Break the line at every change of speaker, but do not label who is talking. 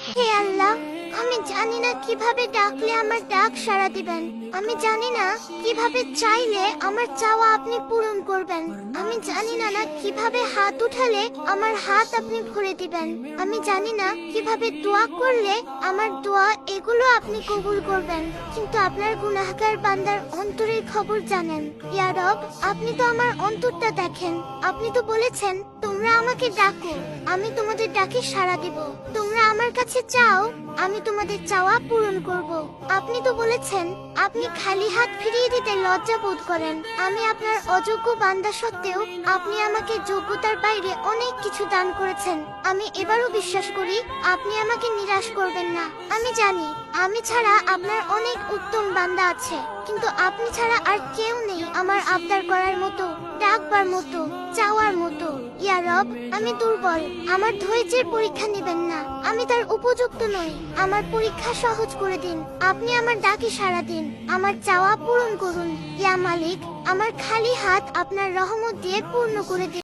হে আল্লাহ, আমি জানি না কিভাবে ডাকলে আমার ডাক সাড়া দিবেন। আমি জানি না কিভাবে চাইলে আমার চাওয়া আপনি পূরণ করবেন। আমি জানি না কিভাবে হাত উঠালে আমার হাত আপনি ভরে দিবেন। আমি জানি না কিভাবে দোয়া করলে আমার দোয়া এগুলো আপনি কবুল করবেন। কিন্তু আপনার গুনাহগার বান্দার অন্তরের খবর জানেন। ইয়া রব, আপনি তো আমার অন্তরটা দেখেন। আপনি তো বলেছেন তোমরা আমাকে ডাকো, আমি তোমাদের ডাকে সাড়া দিব। তোমরা আমার কাছে চাও, আমি তোমাদের চাওয়া পূরণ করব। আপনি তো বলেছেন আপনি খালি হাত ফিরিয়ে দিতে লজ্জা বোধ করেন। আমি আপনার অযোগ্য বান্দা সত্ত্বেও আপনি আমাকে যোগ্যতার বাইরে অনেক কিছু দান করেছেন। আমি এবারও বিশ্বাস করি আপনি আমাকে নিরাশ করবেন না। আমি জানি আমি ছাড়া আপনার অনেক উত্তম বান্দা আছে, কিন্তু আপনি ছাড়া আর কেউ নেই আমার আবদার করার মতো, ডাকবার মতো, চাওয়ার মতো। ইয়া রব, আমি দুর্বল, আমার ধৈর্যের পরীক্ষা নেবেন না। আমি তার উপযুক্ত নই, আমার পরীক্ষা সহজ করে দিন। আপনি আমার ডাকে সাড়া দিন, আমার চাওয়া পূরণ করুন। ইয়া মালিক, আমার খালি হাত আপনার রহমত দিয়ে পূর্ণ করে দিন।